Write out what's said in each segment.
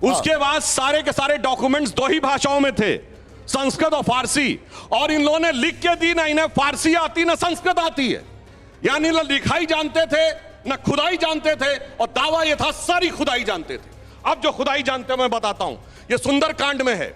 उसके बाद सारे के सारे डॉक्यूमेंट्स दो ही भाषाओं में थे, संस्कृत और फारसी। और इन लोगों ने लिख के दी, ना इन्हें फारसी आती ना संस्कृत आती है। यानी ना लिखाई जानते थे ना खुदाई जानते थे, और दावा यह था सारी खुदाई जानते थे। अब जो खुदाई जानते हैं मैं बताता हूं, यह सुंदरकांड में है।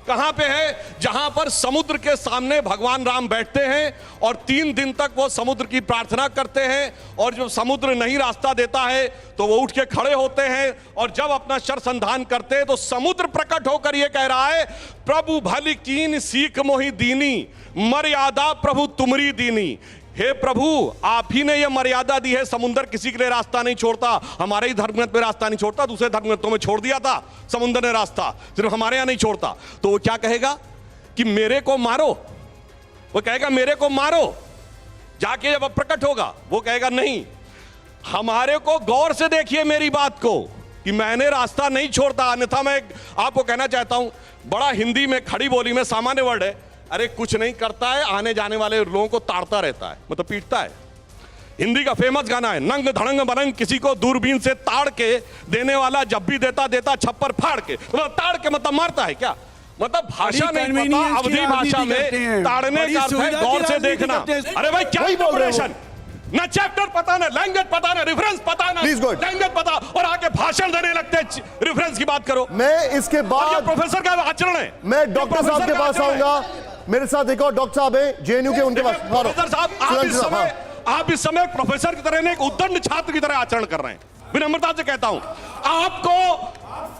कहां पे है? जहां पर समुद्र के सामने भगवान राम बैठते हैं और 3 दिन तक वो समुद्र की प्रार्थना करते हैं, और जब समुद्र नहीं रास्ता देता है तो वो उठ के खड़े होते हैं, और जब अपना शर संधान करते हैं तो समुद्र प्रकट होकर ये कह रहा है, प्रभु भली कीन सीख मोहि दीनी, मर्यादा प्रभु तुमरी दीनी। हे प्रभु, आप ही ने यह मर्यादा दी है, समुद्र किसी के लिए रास्ता नहीं छोड़ता। हमारे ही धर्मग्रंथ में रास्ता नहीं छोड़ता, दूसरे धर्मग्रंथों में छोड़ दिया था समुद्र ने रास्ता, सिर्फ हमारे यहां नहीं छोड़ता। तो वो क्या कहेगा कि मेरे को मारो, वो कहेगा मेरे को मारो। जाके जब प्रकट होगा वो कहेगा नहीं, हमारे को गौर से देखिए मेरी बात को, कि मैंने रास्ता नहीं छोड़ता। अन्यथा मैं आपको कहना चाहता हूं, बड़ा हिंदी में खड़ी बोली में सामान्य वर्ड है, अरे कुछ नहीं करता है, आने जाने वाले लोगों को ताड़ता रहता है, मतलब पीटता है। हिंदी का फेमस गाना है, नंग धड़ंग बनंग किसी को दूरबीन से ताड़ के देने वाला, जब भी देता देता छप्पर फाड़ के। मतलब ताड़ के मतलब मारता है क्या? मतलब भाषा नहीं पता, अवधी भाषा में ताड़ने का अर्थ है गौर से देखना। अरे भाई क्या इंटरप्रिटेशन, ना चैप्टर पता, ना लैंग्वेज पता, ना रेफरेंस पता, ना लैंग्वेज पता, और आके भाषण देने लगते हैं। रेफरेंस की बात करो। मैं इसके बाद प्रोफेसर का आचरण है। मैं डॉक्टर साहब के पास आऊंगा। मेरे साथ एक और डॉक्टर साहब है जेएनयू के, उनके पास। प्रोफेसर साहब, आप इस समय प्रोफेसर की तरह नहीं, एक उद्दंड छात्र की तरह आचरण कर रहे हैं। विनम्रता से कहता हूं,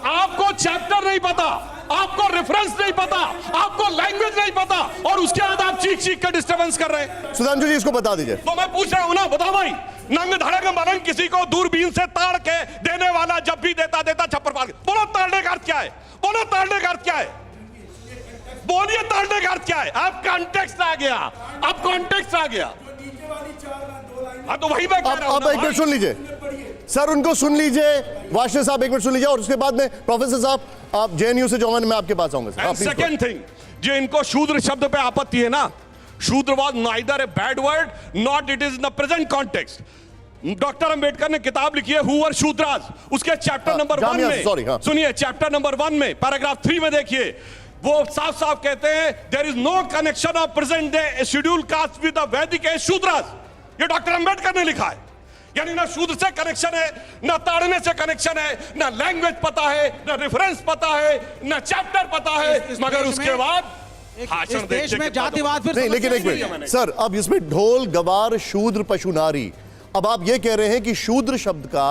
आपको चैप्टर नहीं पता, आपको रेफरेंस नहीं पता, आपको लैंग्वेज नहीं पता, और उसके बाद आप चीख चीख कर डिस्टर्बेंस कर रहे हैं। सुधांशु जी इसको बता दीजिए। तो मैं पूछ रहा हूं ना, बताओ भाई, नंग धड़ंग बनंग किसी को दूरबीन से ताड़ के देने वाला, जब भी देता देता छप्पर फाड़ के। बोलो ताड़ने का अर्थ क्या है? बोलो ताड़ने का अर्थ क्या है? बोलिए ताड़ने का अर्थ क्या है? अब कॉन्टेक्स्ट आ गया, अब कॉन्टेक्स्ट आ गया। हाँ तो वही मैं कह रहा हूं। अब एक मिनट सुन लीजिए सर, उनको सुन लीजिए। वाशे साहब एक मिनट सुन लीजिए, और उसके बाद में प्रोफेसर साहब आप जेएनयू से जो मैं आपके पास आऊंगा। सेकंड थिंग, जो इनको शूद्र शब्द पे आपत्ति है ना, शूद्र was neither a bad word not it is in the present context. Doctor Ambedkar ने किताब लिखी है हु वर शूद्रास, उसके चैप्टर नंबर 1 में सुनिए, चैप्टर नंबर 1 में पैराग्राफ 3 में देखिए, वो साफ साफ कहते हैं there is no connection of present day schedule caste with the Vedic age Shudras. ये डॉक्टर अंबेडकर ने लिखा है। यानी ना शूद्र से कनेक्शन है, ना ताड़ने से कनेक्शन है, ना लैंग्वेज पता है, ना रेफरेंस पता है, ना चैप्टर पता है, मगर उसके बाद भाषण देश में जातिवाद फिर नहीं। लेकिन एक मिनट सर, अब इसमें ढोल गवार शूद्र पशु नारी, अब आप ये कह रहे हैं कि शूद्र शब्द का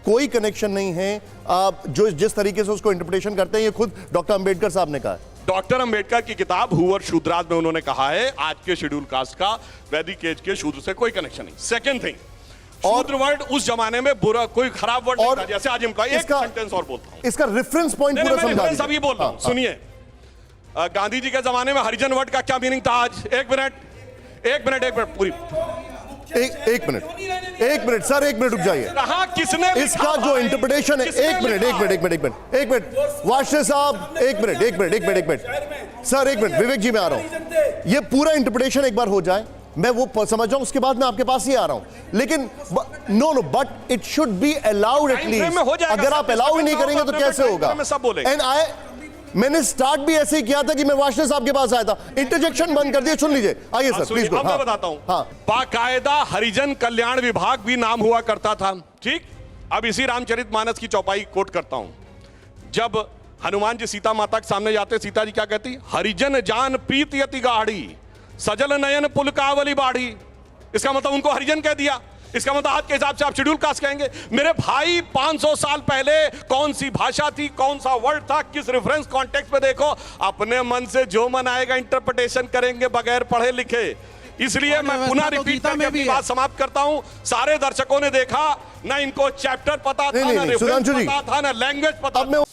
कोई कनेक्शन नहीं है। आप जो जिस तरीके से उसको इंटरप्रिटेशन करते हैं, ये खुद डॉक्टर अंबेडकर साहब ने कहा है। डॉक्टर अंबेडकर की किताब हु वर शूद्रास में उन्होंने कहा है आज के शेड्यूल कास्ट का वैदिक एज के शूद्र से कोई कनेक्शन नहीं। सेकंड थिंग, शूद्र वर्ड उस जमाने में बुरा, कोई खराब वर्ड नहीं था, जैसे आज एम्प्लॉय। एक सेंटेंस और बोलता हूं, इसका रेफरेंस पॉइंट पूरा समझा दीजिए। अभी बोल रहा हूं, सुनिए। गांधी जी के जमाने में हरिजन वर्ड का क्या मीनिंग था आज? एक मिनट पूरी एक मिनट सर, एक मिनट रुक जाइए। कहा किसने इसका जो इंटरप्रिटेशन है, एक मिनट वाशे साहब, एक मिनट सर, एक मिनट विवेक जी, मैं आ रहा हूं। ये पूरा इंटरप्रिटेशन एक बार हो जाए, मैं वो समझ जाऊं, उसके बाद मैं आपके पास ही आ रहा हूं। लेकिन no but it should be allowed at least. अगर आप अलाउ ही नहीं करेंगे तो कैसे होगा? एंड मैंने स्टार्ट भी ऐसे ही किया था कि मैं वाशे साहब के पास आया था, इंटरजेक्शन बंद कर दिए। सुन लीजिए, आइए सर प्लीज। मैं बताता हूं, बाकायदा हरिजन कल्याण विभाग भी नाम हुआ करता था, ठीक। अब इसी रामचरितमानस की चौपाई कोट करता हूं, जब हनुमान जी सीता माता के सामने जाते, सीता जी क्या कहती? हरिजन जान प्रीति अति गाढ़ी, सजल नयन पुलकावली बाढ़ी। इसका मतलब उनको हरिजन कह दिया। इसका मतलब आज के हिसाब से आप शेड्यूल कास्ट कहेंगे। मेरे भाई 500 साल पहले कौन सी भाषा थी, कौन सा वर्ड था, किस रेफरेंस कॉन्टेक्स्ट पे देखो, अपने मन से जो मन आएगा इंटरप्रिटेशन करेंगे बगैर पढ़े लिखे। इसलिए मैं पुनः रिपीट करके अपनी बात समाप्त करता हूं। सारे दर्शकों ने देखा, ना इनको चैप्टर पता था, ना रेफरेंस पता था, ना लैंग्वेज पता था।